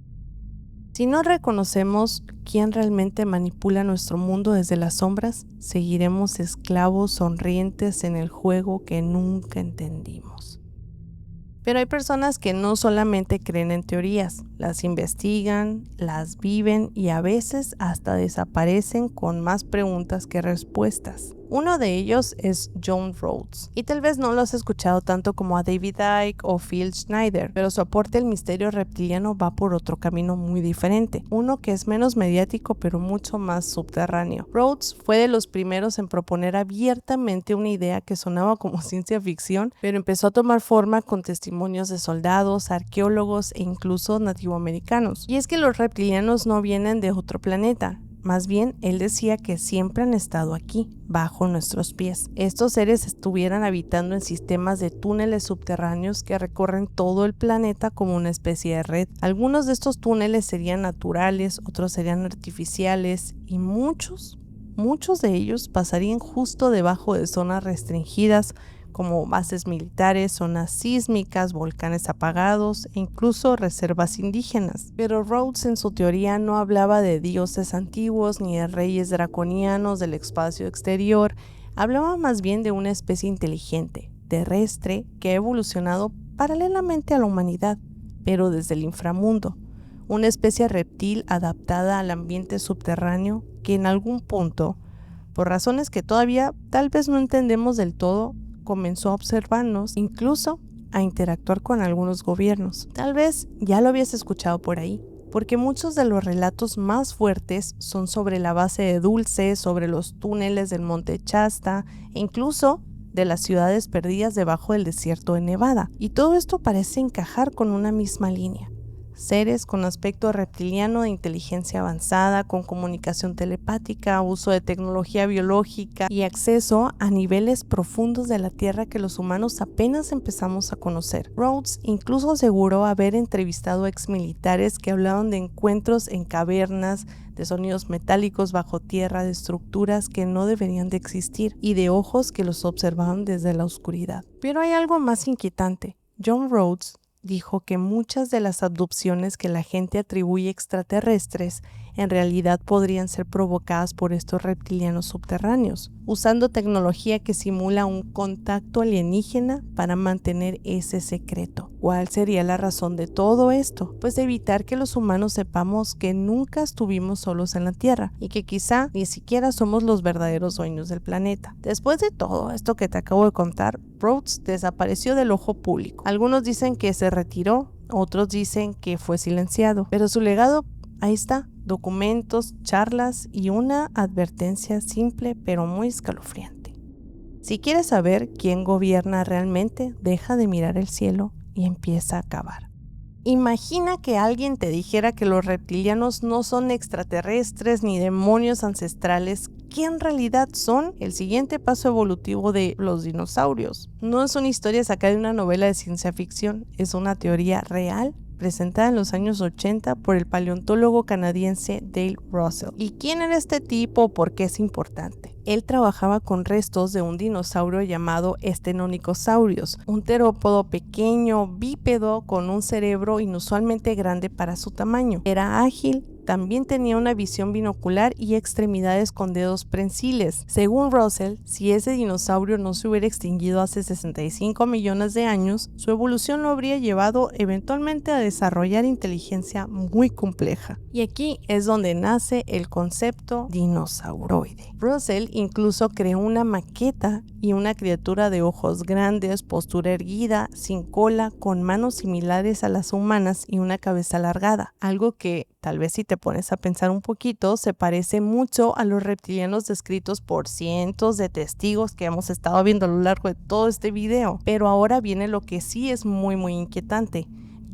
Si no reconocemos quién realmente manipula nuestro mundo desde las sombras, seguiremos esclavos sonrientes en el juego que nunca entendimos. Pero hay personas que no solamente creen en teorías, las investigan, las viven y a veces hasta desaparecen con más preguntas que respuestas. Uno de ellos es John Rhodes, y tal vez no lo has escuchado tanto como a David Icke o Phil Schneider, pero su aporte al misterio reptiliano va por otro camino muy diferente, uno que es menos mediático pero mucho más subterráneo. Rhodes fue de los primeros en proponer abiertamente una idea que sonaba como ciencia ficción, pero empezó a tomar forma con testimonios de soldados, arqueólogos e incluso nativoamericanos. Y es que los reptilianos no vienen de otro planeta. Más bien, él decía que siempre han estado aquí, bajo nuestros pies. Estos seres estuvieran habitando en sistemas de túneles subterráneos que recorren todo el planeta como una especie de red. Algunos de estos túneles serían naturales, otros serían artificiales y muchos de ellos pasarían justo debajo de zonas restringidas como bases militares, zonas sísmicas, volcanes apagados e incluso reservas indígenas. Pero Rhodes en su teoría no hablaba de dioses antiguos ni de reyes draconianos del espacio exterior, hablaba más bien de una especie inteligente, terrestre, que ha evolucionado paralelamente a la humanidad, pero desde el inframundo, una especie reptil adaptada al ambiente subterráneo que en algún punto, por razones que todavía tal vez no entendemos del todo, comenzó a observarnos, incluso a interactuar con algunos gobiernos. Tal vez ya lo habías escuchado por ahí, porque muchos de los relatos más fuertes son sobre la base de Dulce, sobre los túneles del Monte Shasta e incluso de las ciudades perdidas debajo del desierto de Nevada. Y todo esto parece encajar con una misma línea. Seres con aspecto reptiliano de inteligencia avanzada, con comunicación telepática, uso de tecnología biológica y acceso a niveles profundos de la Tierra que los humanos apenas empezamos a conocer. Rhodes incluso aseguró haber entrevistado a exmilitares que hablaban de encuentros en cavernas, de sonidos metálicos bajo tierra, de estructuras que no deberían de existir y de ojos que los observaban desde la oscuridad. Pero hay algo más inquietante. John Rhodes dijo que muchas de las abducciones que la gente atribuye extraterrestres en realidad podrían ser provocadas por estos reptilianos subterráneos, usando tecnología que simula un contacto alienígena para mantener ese secreto. ¿Cuál sería la razón de todo esto? Pues evitar que los humanos sepamos que nunca estuvimos solos en la Tierra y que quizá ni siquiera somos los verdaderos dueños del planeta. Después de todo esto que te acabo de contar, Rhodes desapareció del ojo público. Algunos dicen que se retiró, otros dicen que fue silenciado, pero su legado ahí está, documentos, charlas y una advertencia simple pero muy escalofriante. Si quieres saber quién gobierna realmente, deja de mirar el cielo y empieza a cavar. Imagina que alguien te dijera que los reptilianos no son extraterrestres ni demonios ancestrales, que en realidad son el siguiente paso evolutivo de los dinosaurios. No es una historia sacada de una novela de ciencia ficción, es una teoría real presentada en los años 80 por el paleontólogo canadiense Dale Russell. ¿Y quién era este tipo? ¿Por qué es importante? Él trabajaba con restos de un dinosaurio llamado Stenonychosaurus, un terópodo pequeño, bípedo, con un cerebro inusualmente grande para su tamaño. Era ágil, también tenía una visión binocular y extremidades con dedos prensiles. Según Russell, si ese dinosaurio no se hubiera extinguido hace 65 millones de años, su evolución lo habría llevado eventualmente a desarrollar inteligencia muy compleja. Y aquí es donde nace el concepto dinosauroide. Russell incluso creó una maqueta y una criatura de ojos grandes, postura erguida, sin cola, con manos similares a las humanas y una cabeza alargada. Algo que, tal vez si te pones a pensar un poquito, se parece mucho a los reptilianos descritos por cientos de testigos que hemos estado viendo a lo largo de todo este video. Pero ahora viene lo que sí es muy inquietante.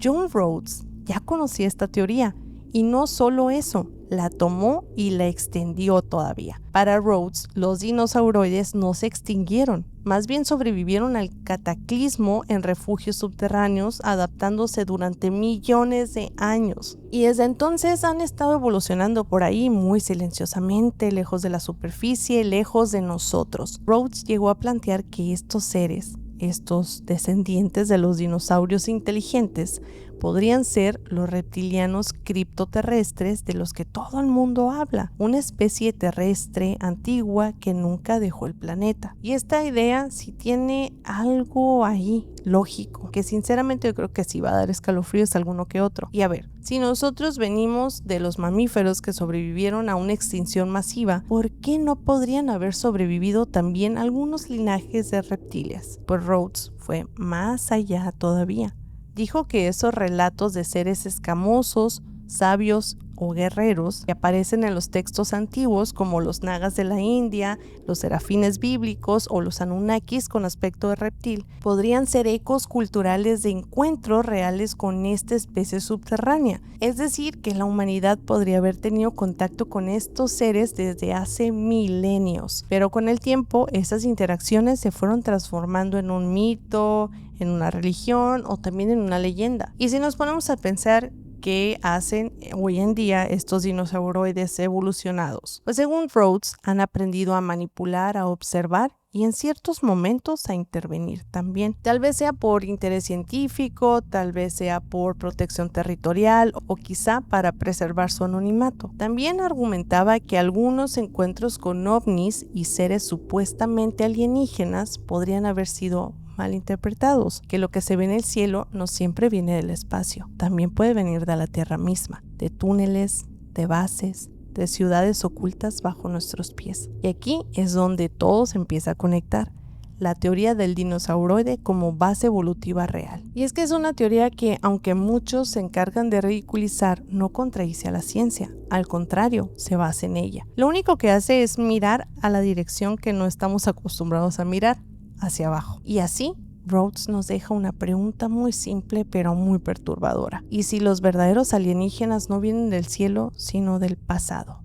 John Rhodes ya conocía esta teoría. Y no solo eso, la tomó y la extendió todavía. Para Rhodes, los dinosauroides no se extinguieron, más bien sobrevivieron al cataclismo en refugios subterráneos, adaptándose durante millones de años. Y desde entonces han estado evolucionando por ahí muy silenciosamente, lejos de la superficie, lejos de nosotros. Rhodes llegó a plantear que estos seres, estos descendientes de los dinosaurios inteligentes, podrían ser los reptilianos criptoterrestres de los que todo el mundo habla, una especie terrestre antigua que nunca dejó el planeta. Y esta idea sí tiene algo ahí lógico, que sinceramente yo creo que sí va a dar escalofríos a alguno que otro. Y a ver, si nosotros venimos de los mamíferos que sobrevivieron a una extinción masiva, ¿por qué no podrían haber sobrevivido también algunos linajes de reptiles? Pues Rhodes fue más allá todavía. Dijo que esos relatos de seres escamosos, sabios o guerreros que aparecen en los textos antiguos, como los nagas de la India, los serafines bíblicos o los anunnakis con aspecto de reptil, podrían ser ecos culturales de encuentros reales con esta especie subterránea. Es decir, que la humanidad podría haber tenido contacto con estos seres desde hace milenios. Pero con el tiempo, esas interacciones se fueron transformando en un mito, en una religión o también en una leyenda. Y si nos ponemos a pensar, ¿qué hacen hoy en día estos dinosauroides evolucionados? Pues según Rhodes, han aprendido a manipular, a observar y en ciertos momentos a intervenir también. Tal vez sea por interés científico, tal vez sea por protección territorial o quizá para preservar su anonimato. También argumentaba que algunos encuentros con ovnis y seres supuestamente alienígenas podrían haber sido malinterpretados, que lo que se ve en el cielo no siempre viene del espacio, también puede venir de la Tierra misma, de túneles, de bases, de ciudades ocultas bajo nuestros pies. Y aquí es donde todo se empieza a conectar. La teoría del dinosauroide como base evolutiva real. Y es que es una teoría que, aunque muchos se encargan de ridiculizar, no contradice a la ciencia. Al contrario, se basa en ella. Lo único que hace es mirar a la dirección que no estamos acostumbrados a mirar, hacia abajo. Y así, Rhodes nos deja una pregunta muy simple pero muy perturbadora. ¿Y si los verdaderos alienígenas no vienen del cielo, sino del pasado?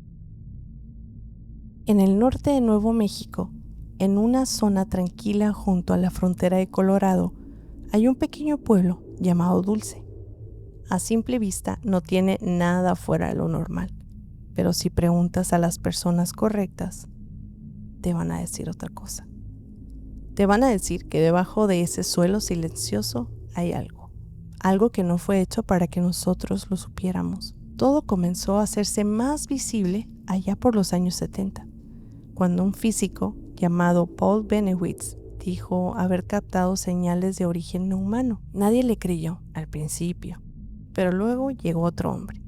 En el norte de Nuevo México, en una zona tranquila junto a la frontera de Colorado, hay un pequeño pueblo llamado Dulce. A simple vista no tiene nada fuera de lo normal, pero si preguntas a las personas correctas, te van a decir otra cosa. Te van a decir que debajo de ese suelo silencioso hay algo que no fue hecho para que nosotros lo supiéramos. Todo comenzó a hacerse más visible allá por los años 70, cuando un físico llamado Paul Bennewitz dijo haber captado señales de origen no humano. Nadie le creyó al principio, pero luego llegó otro hombre,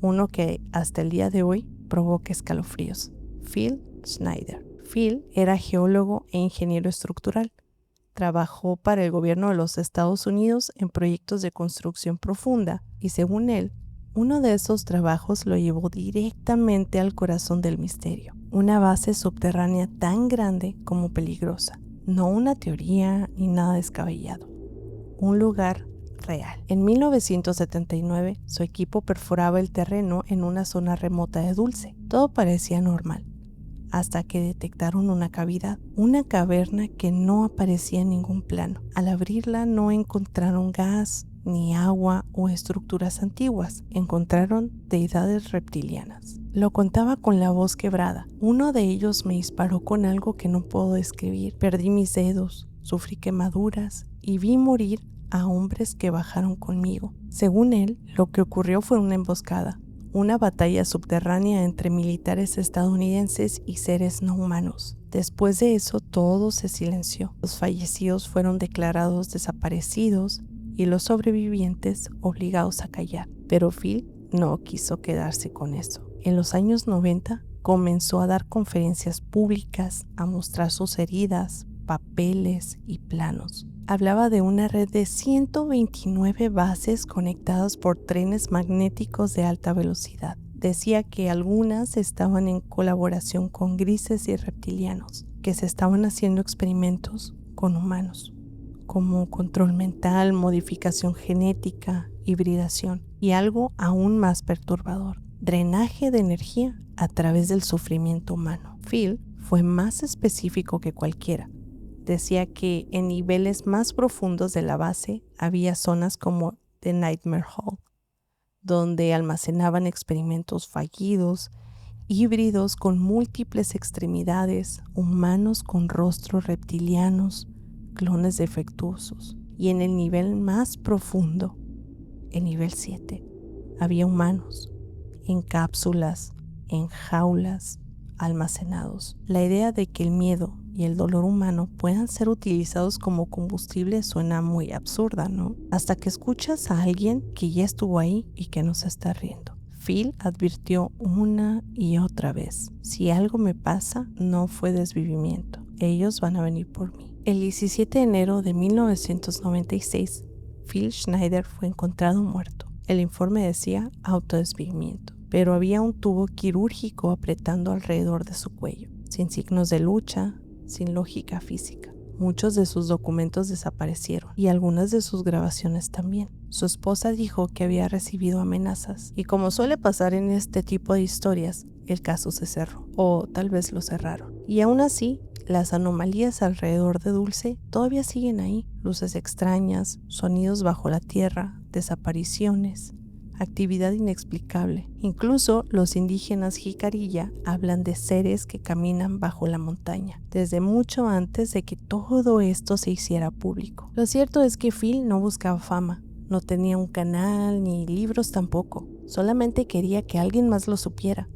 uno que hasta el día de hoy provoca escalofríos, Phil Schneider. Phil era geólogo e ingeniero estructural. Trabajó para el gobierno de los Estados Unidos en proyectos de construcción profunda y, según él, uno de esos trabajos lo llevó directamente al corazón del misterio. Una base subterránea tan grande como peligrosa. No una teoría ni nada descabellado. Un lugar real. En 1979, su equipo perforaba el terreno en una zona remota de Dulce. Todo parecía normal, hasta que detectaron una cavidad, una caverna que no aparecía en ningún plano. Al abrirla no encontraron gas, ni agua o estructuras antiguas. Encontraron deidades reptilianas. Lo contaba con la voz quebrada. Uno de ellos me disparó con algo que no puedo describir. Perdí mis dedos, sufrí quemaduras y vi morir a hombres que bajaron conmigo. Según él, lo que ocurrió fue una emboscada. Una batalla subterránea entre militares estadounidenses y seres no humanos. Después de eso, todo se silenció. Los fallecidos fueron declarados desaparecidos y los sobrevivientes obligados a callar. Pero Phil no quiso quedarse con eso. En los años 90 comenzó a dar conferencias públicas, a mostrar sus heridas, papeles y planos. Hablaba de una red de 129 bases conectadas por trenes magnéticos de alta velocidad. Decía que algunas estaban en colaboración con grises y reptilianos, que se estaban haciendo experimentos con humanos, como control mental, modificación genética, hibridación y algo aún más perturbador, drenaje de energía a través del sufrimiento humano. Phil fue más específico que cualquiera. Decía que en niveles más profundos de la base había zonas como The Nightmare Hall, donde almacenaban experimentos fallidos, híbridos con múltiples extremidades, humanos con rostros reptilianos, clones defectuosos. Y en el nivel más profundo, el nivel 7, había humanos en cápsulas, en jaulas, almacenados. La idea de que el miedo y el dolor humano puedan ser utilizados como combustible suena muy absurda, ¿no? Hasta que escuchas a alguien que ya estuvo ahí y que no se está riendo. Phil advirtió una y otra vez: si algo me pasa, no fue desvivimiento. Ellos van a venir por mí. El 17 de enero de 1996, Phil Schneider fue encontrado muerto. El informe decía autodesvivimiento, pero había un tubo quirúrgico apretando alrededor de su cuello, sin signos de lucha, sin lógica física. Muchos de sus documentos desaparecieron y algunas de sus grabaciones también. Su esposa dijo que había recibido amenazas y, como suele pasar en este tipo de historias, el caso se cerró, o tal vez lo cerraron. Y aún así, las anomalías alrededor de Dulce todavía siguen ahí. Luces extrañas, sonidos bajo la tierra, desapariciones, actividad inexplicable. Incluso los indígenas Jicarilla hablan de seres que caminan bajo la montaña, desde mucho antes de que todo esto se hiciera público. Lo cierto es que Phil no buscaba fama, no tenía un canal ni libros tampoco, solamente quería que alguien más lo supiera,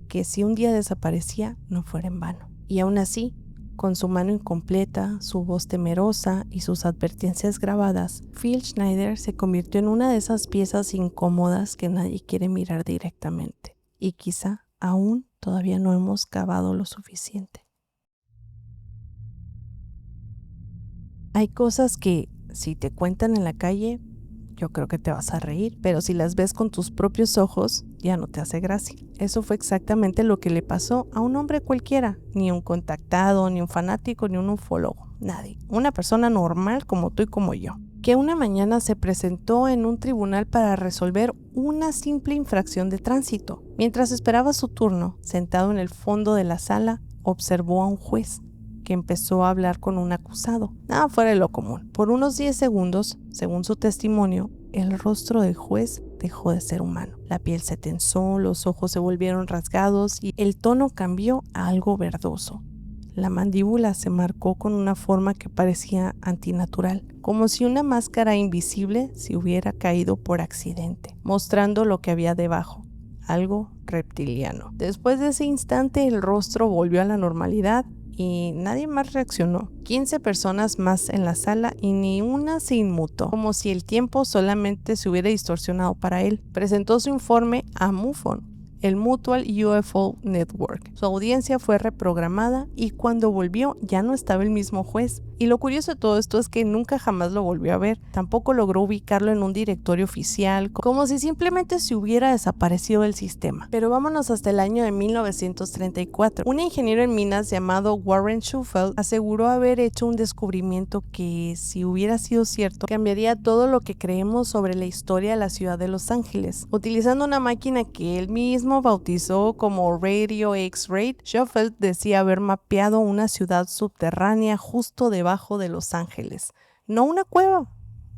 que si un día desaparecía no fuera en vano. Y aún así, con su mano incompleta, su voz temerosa y sus advertencias grabadas, Phil Schneider se convirtió en una de esas piezas incómodas que nadie quiere mirar directamente. Y quizá aún todavía no hemos cavado lo suficiente. Hay cosas que, si te cuentan en la calle, yo creo que te vas a reír, pero si las ves con tus propios ojos, ya no te hace gracia. Eso fue exactamente lo que le pasó a un hombre cualquiera, ni un contactado, ni un fanático, ni un ufólogo, nadie. Una persona normal como tú y como yo, que una mañana se presentó en un tribunal para resolver una simple infracción de tránsito. Mientras esperaba su turno, sentado en el fondo de la sala, observó a un juez que empezó a hablar con un acusado, nada fuera de lo común. Por unos 10 segundos, según su testimonio, el rostro del juez dejó de ser humano. La piel se tensó, los ojos se volvieron rasgados y el tono cambió a algo verdoso. La mandíbula se marcó con una forma que parecía antinatural, como si una máscara invisible se hubiera caído por accidente, mostrando lo que había debajo, algo reptiliano. Después de ese instante, el rostro volvió a la normalidad y nadie más reaccionó. 15 personas más en la sala y ni una se inmutó, como si el tiempo solamente se hubiera distorsionado para él. Presentó su informe a MUFON, el Mutual UFO Network. Su audiencia fue reprogramada y cuando volvió ya no estaba el mismo juez. Y lo curioso de todo esto es que nunca jamás lo volvió a ver. Tampoco logró ubicarlo en un directorio oficial, como si simplemente se hubiera desaparecido del sistema. Pero vámonos hasta el año de 1934. Un ingeniero en minas llamado Warren Shufeldt aseguró haber hecho un descubrimiento que, si hubiera sido cierto, cambiaría todo lo que creemos sobre la historia de la ciudad de Los Ángeles. Utilizando una máquina que él mismo bautizó como Radio X-Ray, Shufeldt decía haber mapeado una ciudad subterránea justo debajo de Los Ángeles. No una cueva,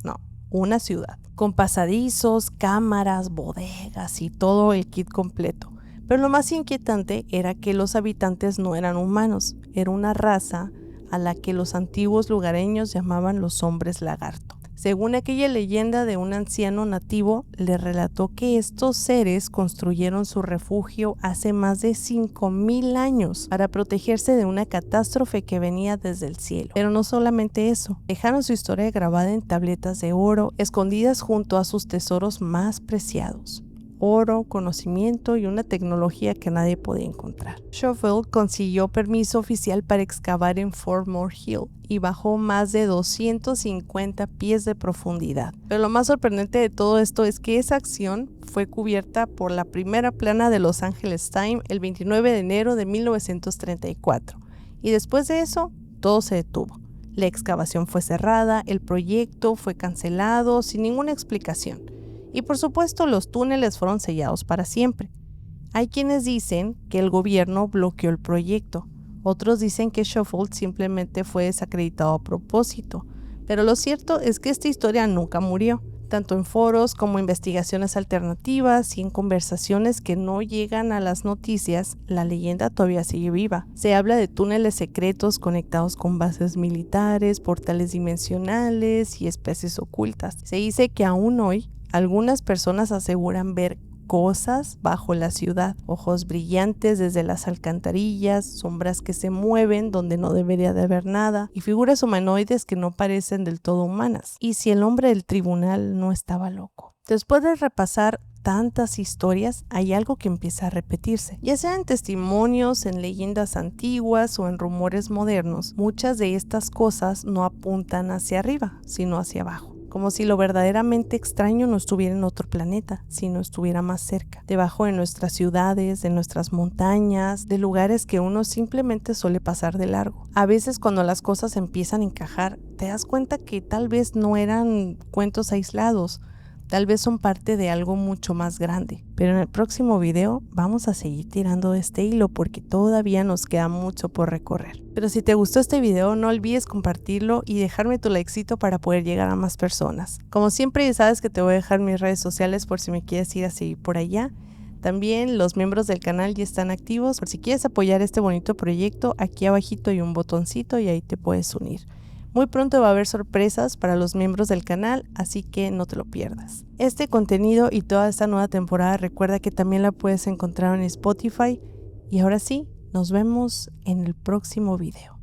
no, una ciudad, con pasadizos, cámaras, bodegas y todo el kit completo. Pero lo más inquietante era que los habitantes no eran humanos, era una raza a la que los antiguos lugareños llamaban los hombres lagarto. Según aquella leyenda de un anciano nativo, le relató que estos seres construyeron su refugio hace más de 5,000 años para protegerse de una catástrofe que venía desde el cielo. Pero no solamente eso, dejaron su historia grabada en tabletas de oro, escondidas junto a sus tesoros más preciados. oro, conocimiento y una tecnología que nadie podía encontrar. Scofield consiguió permiso oficial para excavar en Fort Moore Hill y bajó más de 250 pies de profundidad. Pero lo más sorprendente de todo esto es que esa acción fue cubierta por la primera plana de Los Angeles Times el 29 de enero de 1934. Y después de eso, todo se detuvo. La excavación fue cerrada, el proyecto fue cancelado sin ninguna explicación. Y por supuesto, los túneles fueron sellados para siempre. Hay quienes dicen que el gobierno bloqueó el proyecto. Otros dicen que Scofield simplemente fue desacreditado a propósito. Pero lo cierto es que esta historia nunca murió, tanto en foros como investigaciones alternativas y en conversaciones que no llegan a las noticias. La leyenda todavía sigue viva. Se habla de túneles secretos conectados con bases militares, portales dimensionales y especies ocultas. Se dice que aún hoy algunas personas aseguran ver cosas bajo la ciudad, ojos brillantes desde las alcantarillas, sombras que se mueven donde no debería de haber nada y figuras humanoides que no parecen del todo humanas. ¿Y si el hombre del tribunal no estaba loco? Después de repasar tantas historias, hay algo que empieza a repetirse, ya sea en testimonios, en leyendas antiguas o en rumores modernos. Muchas de estas cosas no apuntan hacia arriba, sino hacia abajo. Como si lo verdaderamente extraño no estuviera en otro planeta, sino estuviera más cerca, debajo de nuestras ciudades, de nuestras montañas, de lugares que uno simplemente suele pasar de largo. A veces cuando las cosas empiezan a encajar, te das cuenta que tal vez no eran cuentos aislados, tal vez son parte de algo mucho más grande. Pero en el próximo video vamos a seguir tirando de este hilo porque todavía nos queda mucho por recorrer. Pero si te gustó este video, no olvides compartirlo y dejarme tu likecito para poder llegar a más personas. Como siempre, ya sabes que te voy a dejar mis redes sociales por si me quieres ir a seguir por allá. También los miembros del canal ya están activos. Por si quieres apoyar este bonito proyecto, aquí abajito hay un botoncito y ahí te puedes unir. Muy pronto va a haber sorpresas para los miembros del canal, así que no te lo pierdas. Este contenido y toda esta nueva temporada recuerda que también la puedes encontrar en Spotify. Y ahora sí, nos vemos en el próximo video.